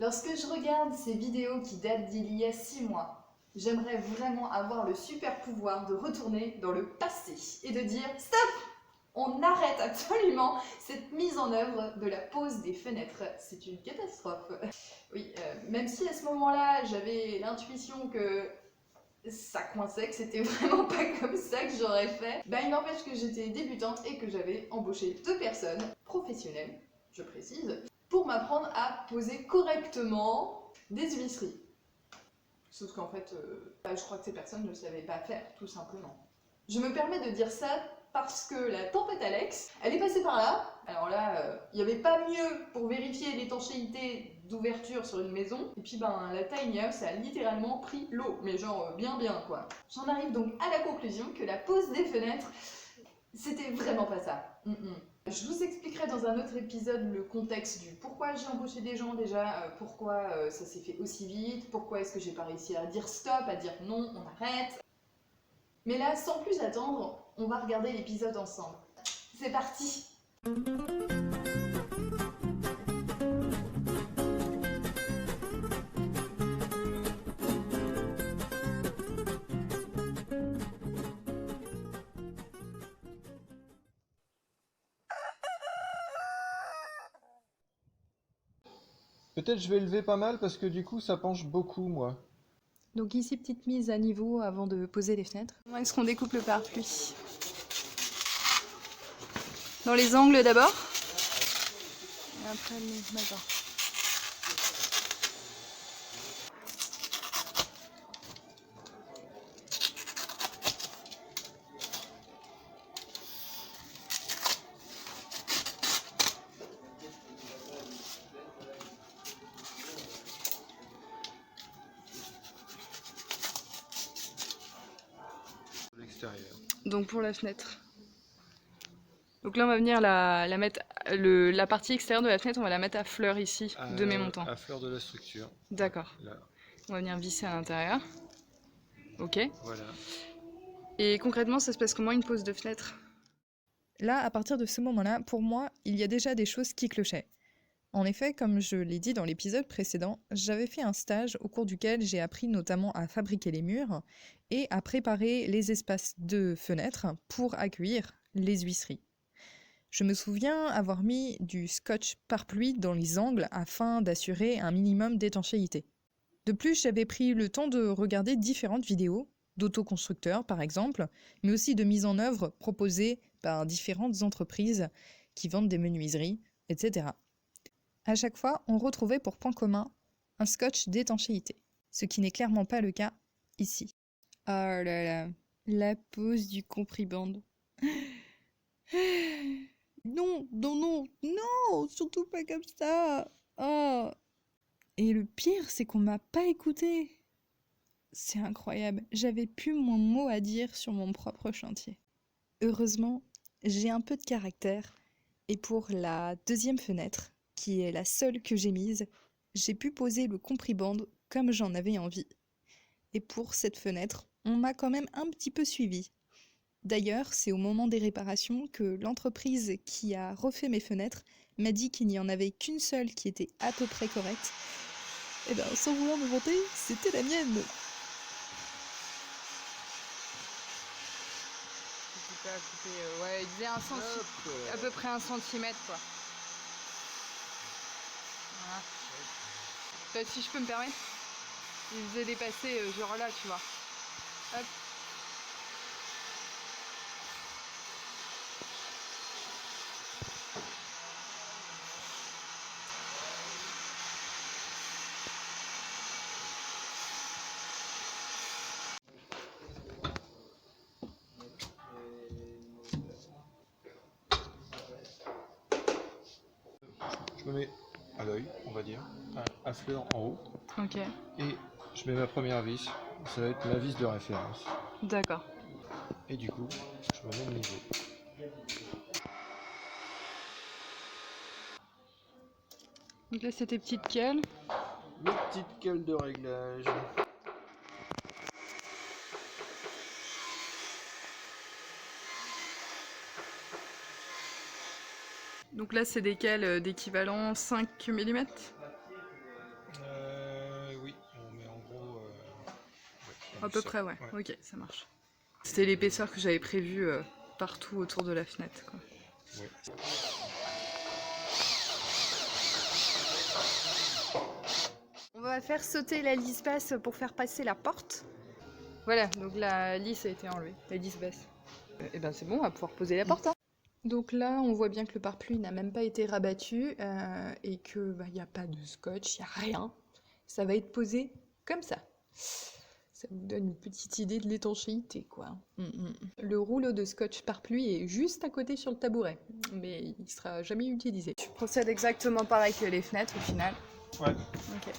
Lorsque je regarde ces vidéos qui datent d'il y a 6 mois, j'aimerais vraiment avoir le super pouvoir de retourner dans le passé et de dire stop! On arrête absolument cette mise en œuvre de la pose des fenêtres. C'est une catastrophe. Oui, même si à ce moment-là, j'avais l'intuition que ça coinçait, que c'était vraiment pas comme ça que j'aurais fait, il n'empêche que j'étais débutante et que j'avais embauché 2 personnes professionnelles, je précise, pour m'apprendre à poser correctement des huisseries. Sauf qu'en fait, je crois que ces personnes ne le savaient pas faire, tout simplement. Je me permets de dire ça parce que la tempête Alex, elle est passée par là. Alors là, il n'y avait pas mieux pour vérifier l'étanchéité d'ouverture sur une maison. Et puis la tiny house a littéralement pris l'eau, mais genre bien quoi. J'en arrive donc à la conclusion que la pose des fenêtres, c'était vraiment pas ça. Je vous expliquerai dans un autre épisode le contexte du pourquoi j'ai embauché des gens déjà, pourquoi ça s'est fait aussi vite, pourquoi est-ce que j'ai pas réussi à dire stop, à dire non, on arrête. Mais là, sans plus attendre, on va regarder l'épisode ensemble. C'est parti! Peut-être je vais lever pas mal parce que du coup ça penche beaucoup moi. Donc ici, petite mise à niveau avant de poser les fenêtres. Comment est-ce qu'on découpe le parapluie? Dans les angles d'abord. Et après le... D'accord. L'extérieur. Donc pour la fenêtre. Donc là, on va venir la mettre... la partie extérieure de la fenêtre, on va la mettre à fleur ici, de mes montants. À fleur de la structure. D'accord. Là. On va venir visser à l'intérieur. Ok. Voilà. Et concrètement, ça se passe comment une pose de fenêtre? Là, à partir de ce moment-là, pour moi, il y a déjà des choses qui clochaient. En effet, comme je l'ai dit dans l'épisode précédent, j'avais fait un stage au cours duquel j'ai appris notamment à fabriquer les murs et à préparer les espaces de fenêtres pour accueillir les huisseries. Je me souviens avoir mis du scotch par pluie dans les angles afin d'assurer un minimum d'étanchéité. De plus, j'avais pris le temps de regarder différentes vidéos, d'autoconstructeurs par exemple, mais aussi de mise en œuvre proposées par différentes entreprises qui vendent des menuiseries, etc. À chaque fois, on retrouvait pour point commun un scotch d'étanchéité, ce qui n'est clairement pas le cas ici. Oh là là, la pose du compriband. Non, non, non, non, surtout pas comme ça. Oh. Et le pire, c'est qu'on m'a pas écouté. C'est incroyable, j'avais plus mon mot à dire sur mon propre chantier. Heureusement, j'ai un peu de caractère, et pour la deuxième fenêtre, qui est la seule que j'ai mise, j'ai pu poser le compriband comme j'en avais envie. Et pour cette fenêtre, on m'a quand même un petit peu suivi. D'ailleurs, c'est au moment des réparations que l'entreprise qui a refait mes fenêtres m'a dit qu'il n'y en avait qu'une seule qui était à peu près correcte. Et ben, sans vouloir me vanter, c'était la mienne. Ouais, il disait à peu près 1 centimètre quoi. Voilà. Peut-être si je peux me permettre, il faisait dépasser genre là, tu vois. Hop. Je me mets à l'œil, on va dire, à fleur en haut. Ok, Et je mets ma première vis. Ça va être ma vis de référence. d'accord. Et du coup, je me mets le niveau. Donc là, c'est tes petites queues. Mes petites queues de réglage. Donc là, c'est des queues d'équivalent 5 mm. À peu près, ouais. Ok, ça marche. C'était l'épaisseur que j'avais prévue partout autour de la fenêtre, quoi. Ouais. On va faire sauter la lisse basse pour faire passer la porte. Voilà, donc la lisse a été enlevée, la lisse basse. Et ben c'est bon, on va pouvoir poser la porte. Hein. Donc là, on voit bien que le pare-pluie n'a même pas été rabattu et que il n'y a pas de scotch, il n'y a rien. Ça va être posé comme ça. Ça vous donne une petite idée de l'étanchéité, quoi. Le rouleau de scotch pare-pluie est juste à côté sur le tabouret, mais il sera jamais utilisé. Je procède exactement pareil que les fenêtres au final. Ouais. Ok.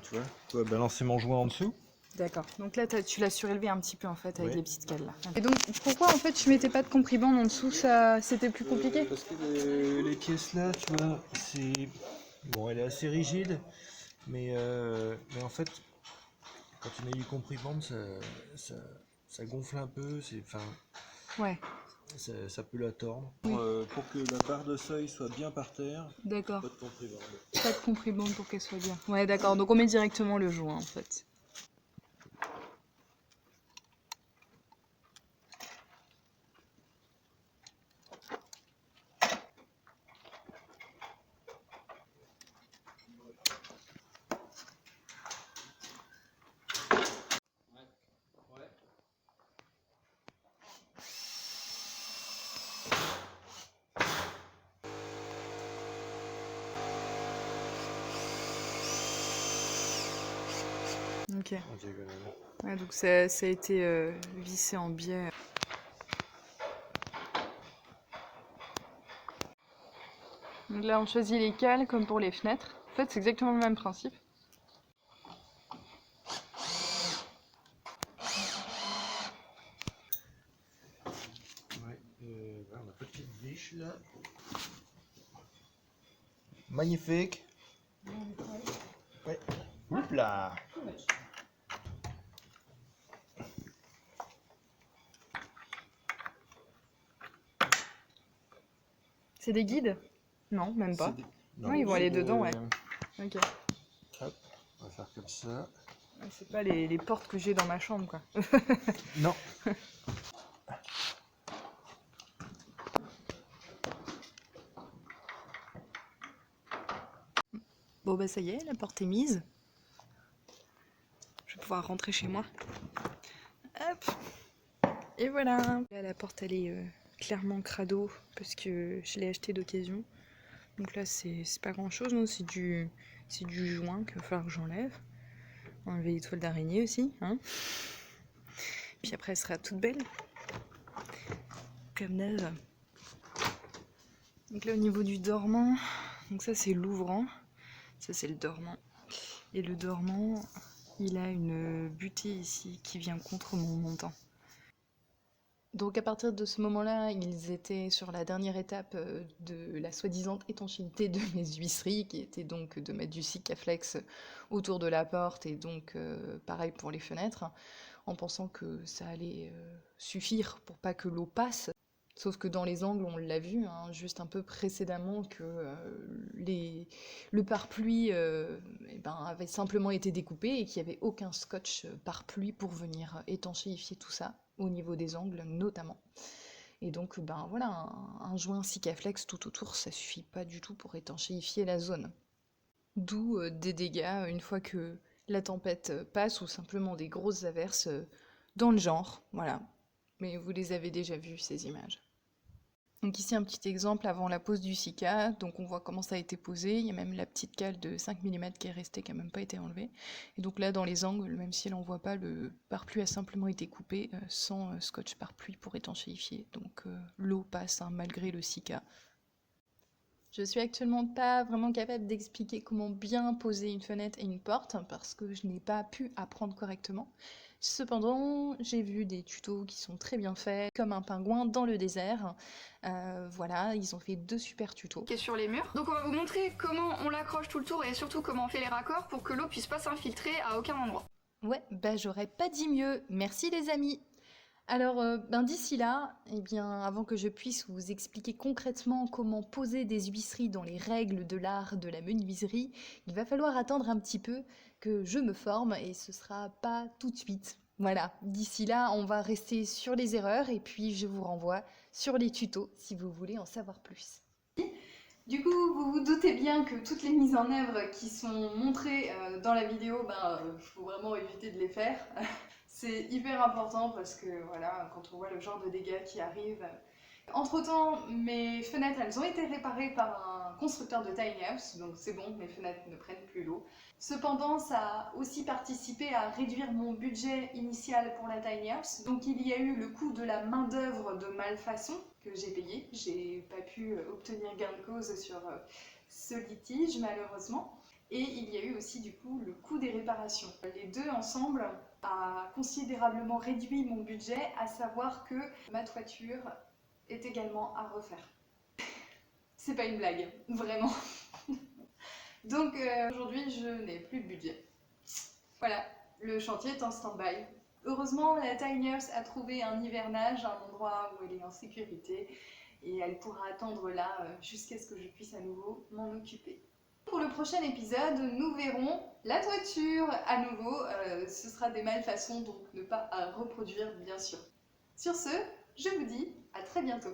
Tu vois, je dois balancer mon joint en dessous. D'accord. Donc là, tu l'as surélevé un petit peu en fait avec Oui. les petites cales là. Et donc pourquoi en fait tu mettais pas de compribande en dessous, ça c'était plus compliqué? Parce que les pièces là, tu vois, c'est... Bon, elle est assez rigide, mais en fait, quand tu mets du comprimante, ça, ça gonfle un peu, enfin, Ouais, ça peut la tordre. Oui. Pour que la barre de seuil soit bien par terre, d'accord. pas de comprimante. Pas de compribande pour qu'elle soit bien. Ouais, d'accord. Donc on met directement le joint en fait. Ok. En diagonale. Ouais, donc ça a été vissé en biais. Donc là, on choisit les cales comme pour les fenêtres. En fait, c'est exactement le même principe. Ouais, on a petite biche là. Magnifique. Ouais. Oups là. C'est des guides? Non, même pas. Non, ils vont aller dedans, ouais. Ok. Hop, on va faire comme ça. Ouais, c'est pas les portes que j'ai dans ma chambre, quoi. Non. Bon bah ça y est, la porte est mise. Je vais pouvoir rentrer chez moi. Hop. Et voilà. Là, la porte elle est clairement crado parce que je l'ai acheté d'occasion. Donc là c'est pas grand chose, non, c'est du joint qu'il va falloir que j'enlève. Enlever les toiles d'araignée aussi, hein. Puis après elle sera toute belle. Comme neuve. Donc là au niveau du dormant, donc ça c'est l'ouvrant. Ça c'est le dormant. Et le dormant, il a une butée ici qui vient contre mon montant. Donc à partir de ce moment-là, ils étaient sur la dernière étape de la soi-disant étanchéité de mes huisseries, qui était donc de mettre du Sikaflex autour de la porte et donc pareil pour les fenêtres, en pensant que ça allait suffire pour pas que l'eau passe. Sauf que dans les angles, on l'a vu, hein, juste un peu précédemment, que le pare-pluie avait simplement été découpé et qu'il n'y avait aucun scotch pare-pluie pour venir étanchéifier tout ça, au niveau des angles notamment. Et donc, voilà, un joint Sikaflex tout autour, ça suffit pas du tout pour étanchéifier la zone. D'où des dégâts une fois que la tempête passe ou simplement des grosses averses dans le genre, voilà. Mais vous les avez déjà vues, ces images. Donc ici un petit exemple avant la pose du Sika, donc on voit comment ça a été posé, il y a même la petite cale de 5 mm qui est restée, qui n'a même pas été enlevée. Et donc là dans les angles, même si elle n'en voit pas, le pare-pluie a simplement été coupé sans scotch pare-pluie pour étanchéifier. Donc l'eau passe malgré le Sika. Je suis actuellement pas vraiment capable d'expliquer comment bien poser une fenêtre et une porte parce que je n'ai pas pu apprendre correctement. Cependant, j'ai vu des tutos qui sont très bien faits, comme un pingouin dans le désert. Voilà, ils ont fait 2 super tutos. Qui est sur les murs. Donc on va vous montrer comment on l'accroche tout le tour et surtout comment on fait les raccords pour que l'eau puisse pas s'infiltrer à aucun endroit. Ouais, bah j'aurais pas dit mieux. Merci les amis. Alors, d'ici là, eh bien, avant que je puisse vous expliquer concrètement comment poser des huisseries dans les règles de l'art de la menuiserie, il va falloir attendre un petit peu que je me forme et ce sera pas tout de suite. Voilà, d'ici là, on va rester sur les erreurs et puis je vous renvoie sur les tutos si vous voulez en savoir plus. Du coup, vous vous doutez bien que toutes les mises en œuvre qui sont montrées dans la vidéo, faut vraiment éviter de les faire. C'est hyper important parce que voilà, quand on voit le genre de dégâts qui arrivent. Entre-temps, mes fenêtres, elles ont été réparées par un constructeur de tiny house, donc c'est bon, mes fenêtres ne prennent plus l'eau. Cependant, ça a aussi participé à réduire mon budget initial pour la tiny house. Donc il y a eu le coût de la main-d'œuvre de malfaçon que j'ai payé. J'ai pas pu obtenir gain de cause sur ce litige, malheureusement. Et il y a eu aussi du coup le coût des réparations. Les deux ensemble a considérablement réduit mon budget, à savoir que ma toiture est également à refaire. C'est pas une blague, vraiment. Donc aujourd'hui je n'ai plus de budget. Voilà, le chantier est en stand-by. Heureusement, la tiny house a trouvé un hivernage, un endroit où elle est en sécurité, et elle pourra attendre là jusqu'à ce que je puisse à nouveau m'en occuper. Pour le prochain épisode, nous verrons la toiture à nouveau. Ce sera des malfaçons, donc ne pas à reproduire bien sûr. Sur ce, je vous dis à très bientôt.